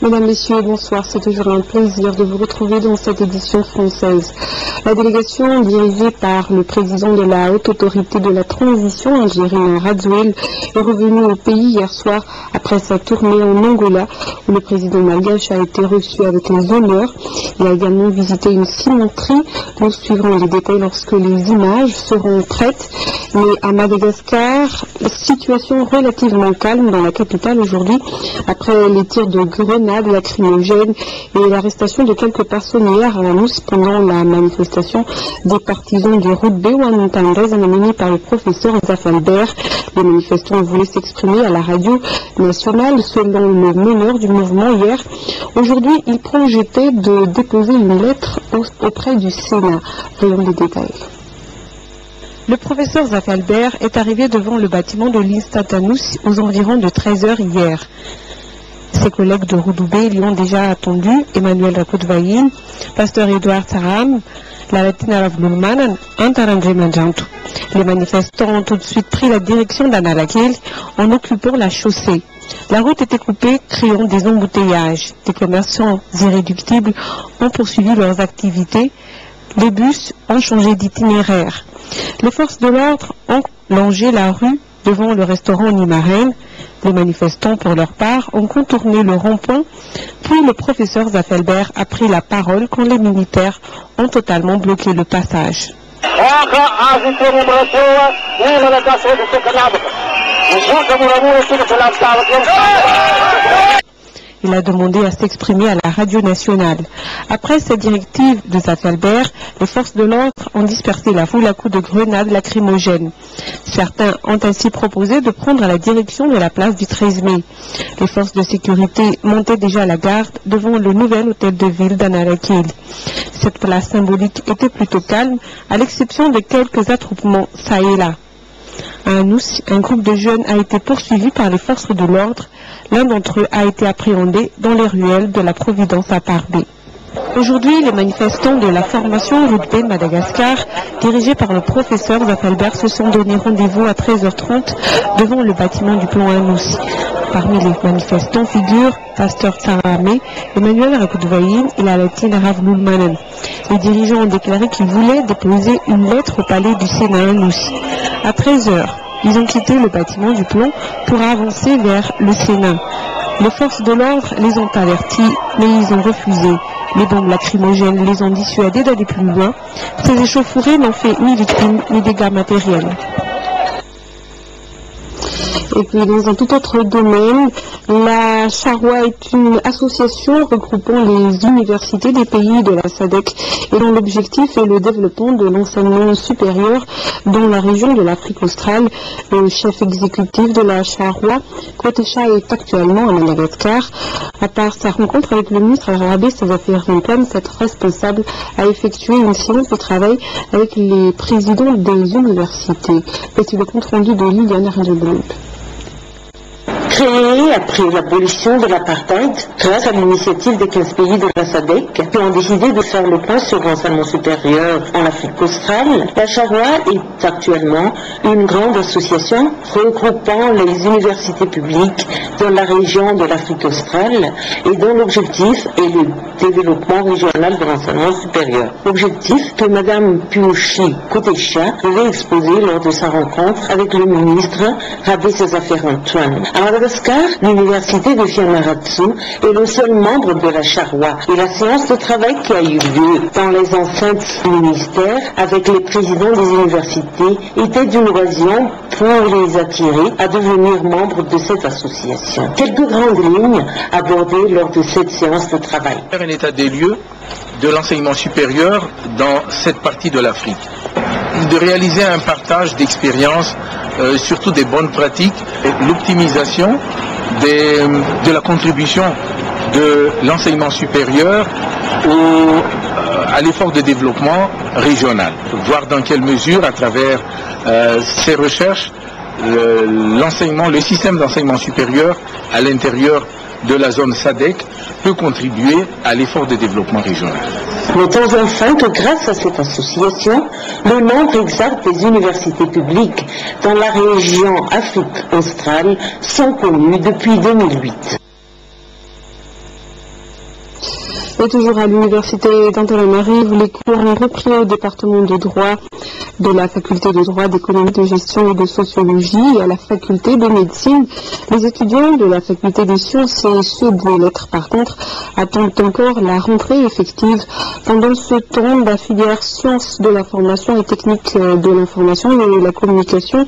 Mesdames, Messieurs, bonsoir. C'est toujours un plaisir de vous retrouver dans cette édition française. La délégation dirigée par le président de la Haute Autorité de la Transition, algérien Radzouel, est revenue au pays hier soir après sa tournée en Angola, où le président malgache a été reçu avec les honneurs. Il a également visité une cimenterie. Nous suivrons les détails lorsque les images seront prêtes. Mais à Madagascar, situation relativement calme dans la capitale aujourd'hui, après les tirs de grenades lacrymogènes et l'arrestation de quelques personnes hier à la Mousse pendant la manifestation des partisans du Route Bewan Tandrez menée par le professeur Zafalbert. Les manifestants voulaient s'exprimer à la radio nationale selon le meneur du mouvement hier. Aujourd'hui, il projetait de déposer une lettre auprès du Sénat. Voyons les détails. Le professeur Zafalbert est arrivé devant le bâtiment de l'Instatanous aux environs de 13h hier. Ses collègues de Roudoubé lui ont déjà attendu, Emmanuel Rakoudvaïn, pasteur Edouard Taram, la Latina Ravloulmanan, Antarandré Manjantou. Les manifestants ont tout de suite pris la direction d'Analakil en occupant la chaussée. La route était coupée, créant des embouteillages. Des commerçants irréductibles ont poursuivi leurs activités. Les bus ont changé d'itinéraire. Les forces de l'ordre ont longé la rue devant le restaurant Nimarène. Les manifestants, pour leur part, ont contourné le rond-point, puis le professeur Zafalbert a pris la parole quand les militaires ont totalement bloqué le passage. Il a demandé à s'exprimer à la radio nationale. Après cette directive de Zafalbert, les forces de l'ordre ont dispersé la foule à coups de grenades lacrymogènes. Certains ont ainsi proposé de prendre la direction de la place du 13 mai. Les forces de sécurité montaient déjà la garde devant le nouvel hôtel de ville d'Analakil. Cette place symbolique était plutôt calme, à l'exception de quelques attroupements ça et là. À Anous, un groupe de jeunes a été poursuivi par les forces de l'ordre. L'un d'entre eux a été appréhendé dans les ruelles de la Providence à Parbé. Aujourd'hui, les manifestants de la formation Route Madagascar, dirigés par le professeur Zafalbert, se sont donné rendez-vous à 13h30 devant le bâtiment du plan Anous. Parmi les manifestants figurent pasteur Saramé, Emmanuel Rakoudvaïn et la Latina Ravloulmanan. Les dirigeants ont déclaré qu'ils voulaient déposer une lettre au palais du Sénat Anous. À 13h, ils ont quitté le bâtiment du plan pour avancer vers le Sénat. Les forces de l'ordre les ont avertis, mais ils ont refusé. Les bombes lacrymogènes les ont dissuadés d'aller plus loin. Ces échauffourées n'ont fait ni victimes ni dégâts matériels. Et puis dans un tout autre domaine, la Charwa est une association regroupant les universités des pays de la SADC et dont l'objectif est le développement de l'enseignement supérieur dans la région de l'Afrique australe. Le chef exécutif de la Charwa, Kotecha, est actuellement à Madagascar. À part sa rencontre avec le ministre arabe des Affaires Antoine, cette responsable a effectué une séance de travail avec les présidents des universités. Voici le compte rendu de Liliane Rindelblum. Créée après l'abolition de l'apartheid, grâce à l'initiative des 15 pays de la SADC qui ont décidé de faire le point sur l'enseignement supérieur en Afrique australe, la Charwa est actuellement une grande association regroupant les universités publiques dans la région de l'Afrique australe et dont l'objectif est le développement régional de l'enseignement supérieur. Objectif que Mme Piouchi Kotecha avait exposé lors de sa rencontre avec le ministre arabe des Affaires Antoine. À Madagascar, l'université de Fianarantsoa est le seul membre de la Charwa et la séance de travail qui a eu lieu dans les enceintes du ministère avec les présidents des universités était d'une occasion pour les attirer à devenir membres de cette association. Quelques grandes lignes abordées lors de cette séance de travail. Un état des lieux de l'enseignement supérieur dans cette partie de l'Afrique. De réaliser un partage d'expériences, surtout des bonnes pratiques, l'optimisation de la contribution de l'enseignement supérieur à l'effort de développement régional. Voir dans quelle mesure, à travers ces recherches, le système d'enseignement supérieur à l'intérieur de la zone SADC peut contribuer à l'effort de développement régional. Notons enfin que grâce à cette association, le nombre exact des universités publiques dans la région Afrique australe sont connus depuis 2008. Et toujours à l'université d'Antananarivo, les cours ont repris au département de droit de la faculté de droit, d'économie, de gestion et de sociologie et à la faculté de médecine. Les étudiants de la faculté des sciences et ceux des lettres, par contre, attendent encore la rentrée effective. Pendant ce temps, la filière sciences de l'information et technique de l'information et la communication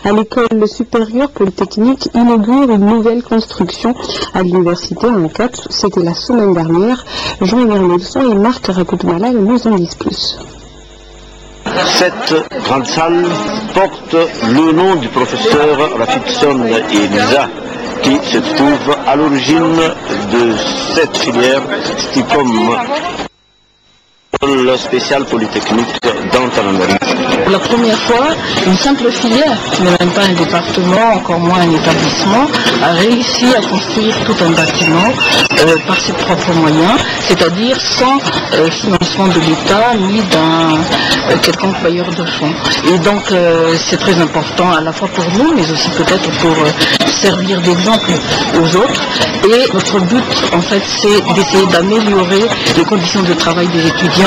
à l'école supérieure polytechnique inaugure une nouvelle construction à l'université en 4. C'était la semaine dernière. Jean-Hubert Nelson et Marc Rakoutoumala nous en disent plus. Cette grande salle porte le nom du professeur Rafitson Elisa, qui se trouve à l'origine de cette filière STICOM, le spécial polytechnique d'Antananarivo. Pour la première fois, une simple filière, qui n'est même pas un département, encore moins un établissement, a réussi à construire tout un bâtiment par ses propres moyens, c'est-à-dire sans financement de l'État ni d'un quelconque bailleur de fonds. Et donc c'est très important à la fois pour nous, mais aussi peut-être pour servir d'exemple aux autres. Et notre but, en fait, c'est d'essayer d'améliorer les conditions de travail des étudiants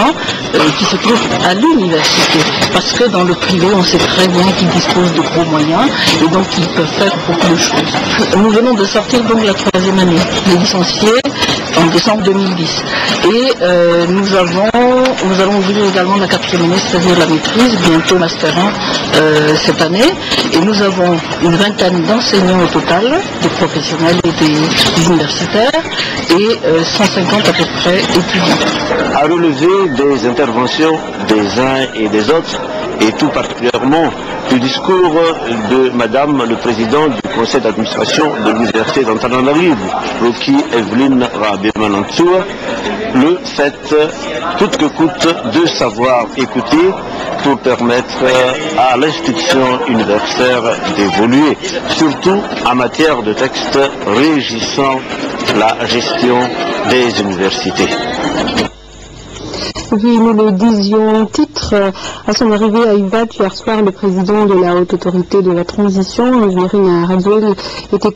qui se trouvent à l'université. Parce que dans le privé, on sait très bien qu'ils disposent de gros moyens et donc ils peuvent faire beaucoup de choses. Nous venons de sortir donc la 3e année, les licenciés en décembre 2010. Et nous allons ouvrir également la 4e année, c'est-à-dire la maîtrise, bientôt Master 1 cette année. Et nous avons une vingtaine d'enseignants au total, des professionnels et des universitaires, et 150 à peu près étudiants. À relever des interventions des uns et des autres, et tout particulièrement du discours de Madame le Président du Conseil d'administration de l'Université d'Antananarivo, Roki Evelyn Rabimanantsua, le fait coûte que coûte de savoir écouter pour permettre à l'institution universitaire d'évoluer, surtout en matière de textes régissant la gestion des universités. Oui, nous le disions, titre à son arrivée à Uvat hier soir, le président de la haute autorité de la transition, Njérine Radziwill, était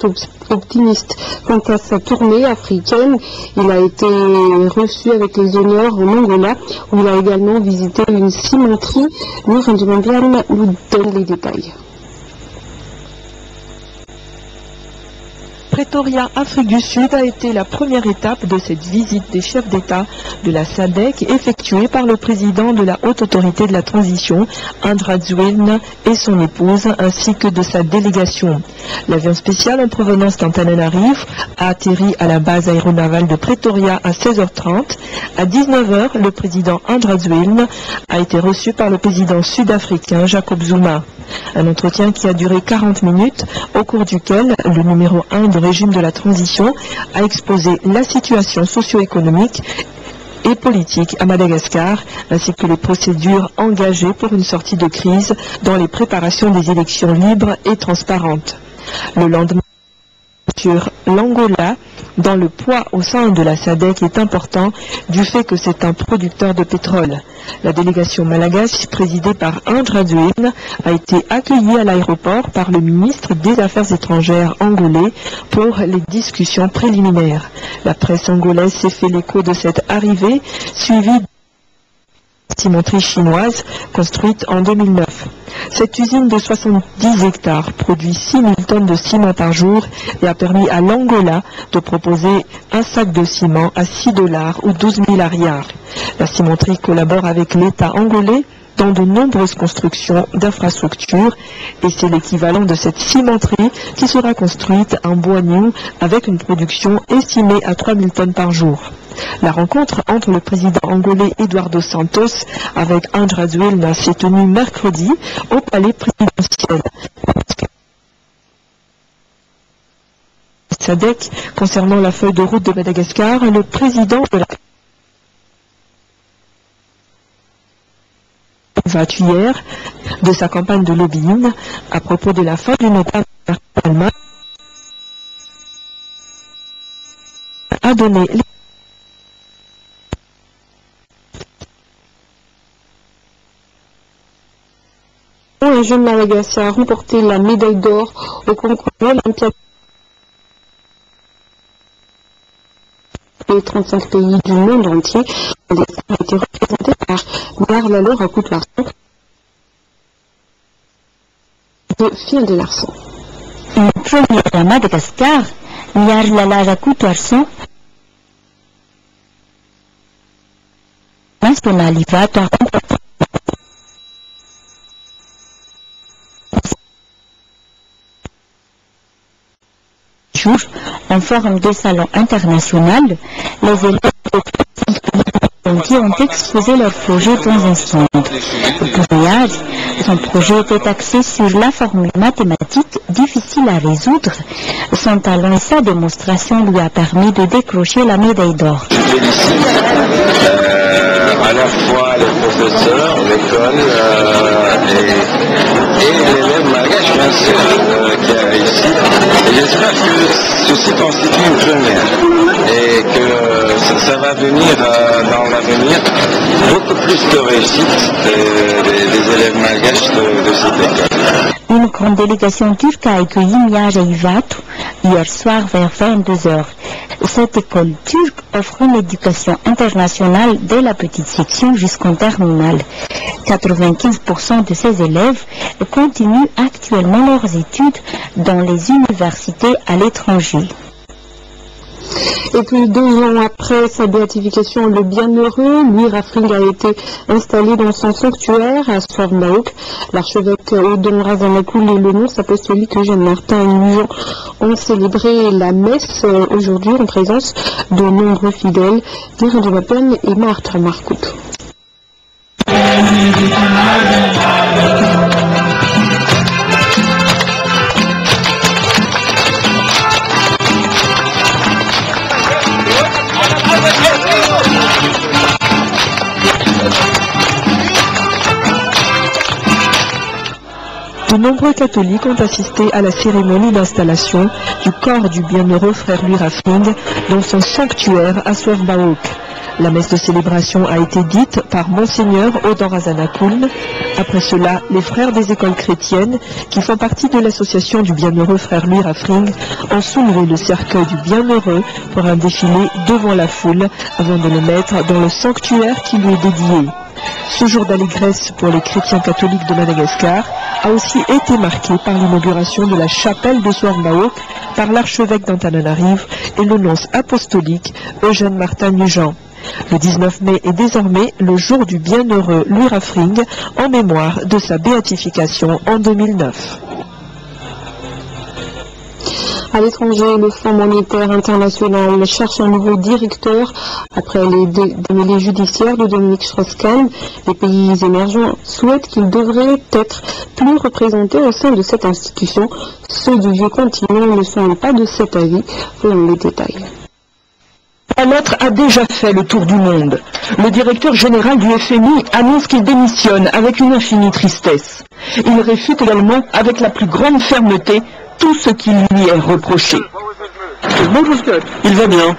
optimiste quant à sa tournée africaine. Il a été reçu avec les honneurs en Angola, où il a également visité une cimenterie. Nurendje Mambiane nous donne les détails. Pretoria, Afrique du Sud, a été la première étape de cette visite des chefs d'État de la SADC effectuée par le président de la Haute Autorité de la Transition, André Radziwill, et son épouse, ainsi que de sa délégation. L'avion spécial en provenance d'Antananarivo a atterri à la base aéronavale de Pretoria à 16h30. À 19h, le président André Radziwill a été reçu par le président sud-africain Jacob Zuma. Un entretien qui a duré 40 minutes, au cours duquel le numéro 1 du régime de la transition a exposé la situation socio-économique et politique à Madagascar, ainsi que les procédures engagées pour une sortie de crise dans les préparations des élections libres et transparentes. Le lendemain, sur l'Angola, dans le poids au sein de la SADC est important du fait que c'est un producteur de pétrole. La délégation malagasy, présidée par André Radziwill, a été accueillie à l'aéroport par le ministre des Affaires étrangères angolais pour les discussions préliminaires. La presse angolaise s'est fait l'écho de cette arrivée, suivie cimenterie chinoise construite en 2009. Cette usine de 70 hectares produit 6 000 tonnes de ciment par jour et a permis à l'Angola de proposer un sac de ciment à $6 ou 12 000 ariars. La cimenterie collabore avec l'État angolais dans de nombreuses constructions d'infrastructures et c'est l'équivalent de cette cimenterie qui sera construite en Boignou avec une production estimée à 3 000 tonnes par jour. La rencontre entre le président angolais Eduardo Santos avec André Radziwill s'est tenue mercredi au palais présidentiel. SADC, concernant la feuille de route de Madagascar, le président de la hier de sa campagne de lobbying à propos de la fin du Nobel allemand a donné un jeune Malagasy a remporté la médaille d'or au concours olympiade les 35 pays du monde entier. Madagascar a été représenté par Nyarlalo Rakoutoarson de Fil de Larson. En premier à Madagascar, Nyarlalo Rakoutoarson national Ivato a remporté en forme de salon international. Les élèves de 35 pays ont exposé leur projet dans un stand. Son projet était axé sur la formule mathématique difficile à résoudre. Son talent et sa démonstration lui a permis de décrocher la médaille d'or. Je félicite à la fois les professeurs, l'école et l'élève malgache bien sûr qui a réussi. Et j'espère que ceci constitue une première et que ça va venir dans l'avenir beaucoup plus de réussite des élèves malgaches de cette école. Une grande délégation turque a accueilli Nyar et Ivato hier soir vers 22h. Cette école turque offre une éducation internationale dès la petite section jusqu'en terminale. 95% de ces élèves continuent actuellement leurs études dans les universités à l'étranger. Et puis 2 ans après sa béatification, le bienheureux Louis Rafring a été installé dans son sanctuaire à Swartbaouk. L'archevêque Odon Razanakoul et le nonce apostolique Eugène Martin et Nugent ont célébré la messe aujourd'hui en présence de nombreux fidèles. Guérin de la Peine et Marthe Marcout. De nombreux catholiques ont assisté à la cérémonie d'installation du corps du bienheureux frère Louis Rafring dans son sanctuaire à Swartbaouk. La messe de célébration a été dite par Monseigneur Odon Razanakoul. Après cela, les frères des écoles chrétiennes, qui font partie de l'association du bienheureux frère Louis Rafring, ont soulevé le cercueil du bienheureux pour un défilé devant la foule avant de le mettre dans le sanctuaire qui lui est dédié. Ce jour d'allégresse pour les chrétiens catholiques de Madagascar a aussi été marqué par l'inauguration de la chapelle de Swartbaouk par l'archevêque d'Antananarive et le nonce apostolique Eugène Martin Nugent. Le 19 mai est désormais le jour du bienheureux Louis Rafring en mémoire de sa béatification en 2009. À l'étranger, le Fonds monétaire international cherche un nouveau directeur après les démêlés judiciaires de Dominique Strauss-Kahn. Les pays émergents souhaitent qu'il devrait être plus représenté au sein de cette institution. Ceux du vieux continent ne sont pas de cet avis. Voyons les détails. Un maître a déjà fait le tour du monde. Le directeur général du FMI annonce qu'il démissionne avec une infinie tristesse. Il réfute également avec la plus grande fermeté tout ce qui lui est reproché. Il va bien.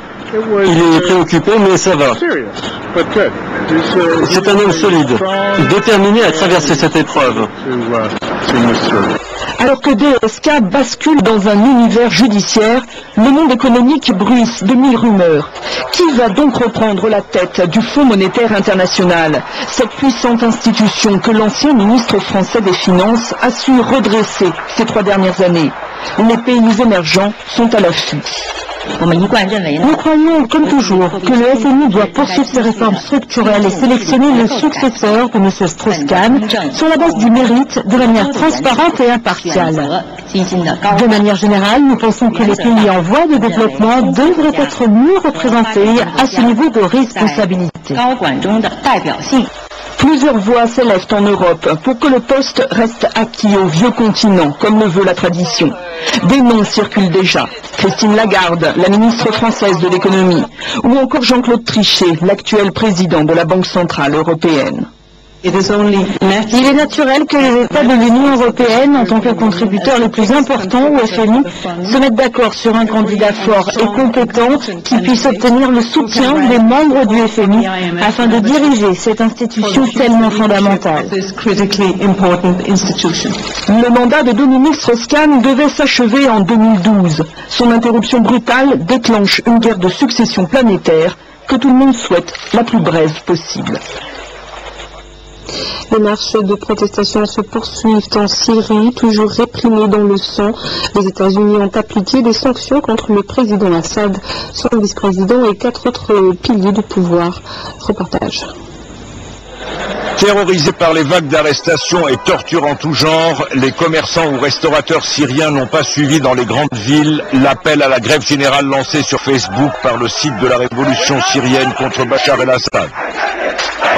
Il est préoccupé, mais ça va. C'est un homme solide, déterminé à traverser cette épreuve. Alors que DSK bascule dans un univers judiciaire, le monde économique bruisse de 1000 rumeurs. Qui va donc reprendre la tête du Fonds monétaire international, cette puissante institution que l'ancien ministre français des Finances a su redresser ces 3 dernières années? Les pays émergents sont à l'affût. Nous croyons, comme toujours, que le FMI doit poursuivre ses réformes structurelles et sélectionner le successeur de M. Strauss-Kahn sur la base du mérite de manière transparente et impartiale. De manière générale, nous pensons que les pays en voie de développement devraient être mieux représentés à ce niveau de responsabilité. Plusieurs voix s'élèvent en Europe pour que le poste reste acquis au vieux continent, comme le veut la tradition. Des noms circulent déjà. Christine Lagarde, la ministre française de l'économie, ou encore Jean-Claude Trichet, l'actuel président de la Banque centrale européenne. Il est naturel que les États de l'Union européenne, en tant que contributeurs les plus importants au FMI, se mettent d'accord sur un candidat fort et compétent qui puisse obtenir le soutien des membres du FMI afin de diriger cette institution tellement fondamentale. Le mandat de Dominique Strauss-Kahn devait s'achever en 2012. Son interruption brutale déclenche une guerre de succession planétaire que tout le monde souhaite la plus brève possible. Les marches de protestation se poursuivent en Syrie, toujours réprimées dans le sang. Les États-Unis ont appliqué des sanctions contre le président Assad, son vice-président et 4 autres piliers du pouvoir. Reportage. Terrorisés par les vagues d'arrestations et tortures en tout genre, les commerçants ou restaurateurs syriens n'ont pas suivi dans les grandes villes l'appel à la grève générale lancé sur Facebook par le site de la révolution syrienne contre Bachar el-Assad.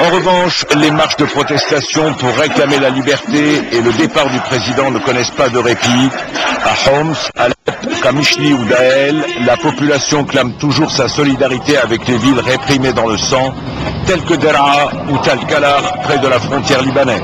En revanche, les marches de protestation pour réclamer la liberté et le départ du président ne connaissent pas de répit. À Homs, à Alep, Kamishli ou Daël, la population clame toujours sa solidarité avec les villes réprimées dans le sang, telles que Deraa ou Tal-Kalar, près de la frontière libanaise.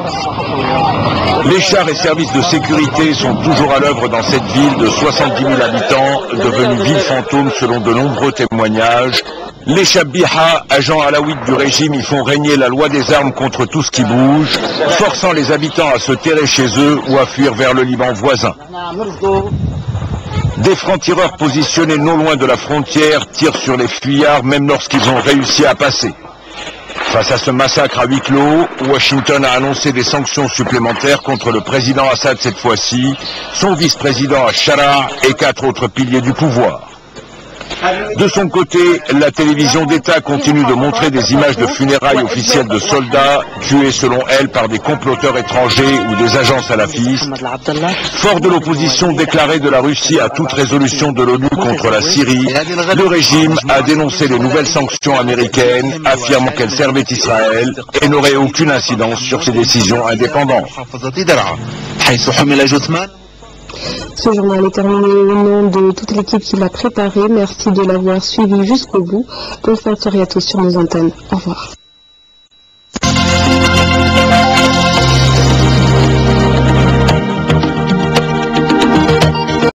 Les chars et services de sécurité sont toujours à l'œuvre dans cette ville de 70 000 habitants, devenue ville fantôme selon de nombreux témoignages. Les Shabbiha, agents alaouites du régime, y font régner la loi des armes contre tout ce qui bouge, forçant les habitants à se terrer chez eux ou à fuir vers le Liban voisin. Des francs-tireurs positionnés non loin de la frontière tirent sur les fuyards même lorsqu'ils ont réussi à passer. Face à ce massacre à huis clos, Washington a annoncé des sanctions supplémentaires contre le président Assad cette fois-ci, son vice-président Al-Shara et 4 autres piliers du pouvoir. De son côté, la télévision d'État continue de montrer des images de funérailles officielles de soldats tués selon elle par des comploteurs étrangers ou des agents salafistes. Fort de l'opposition déclarée de la Russie à toute résolution de l'ONU contre la Syrie, le régime a dénoncé les nouvelles sanctions américaines, affirmant qu'elles servaient Israël et n'auraient aucune incidence sur ses décisions indépendantes. Ce journal est terminé au nom de toute l'équipe qui l'a préparé. Merci de l'avoir suivi jusqu'au bout. Bonne fin de soirée à tous sur nos antennes. Au revoir.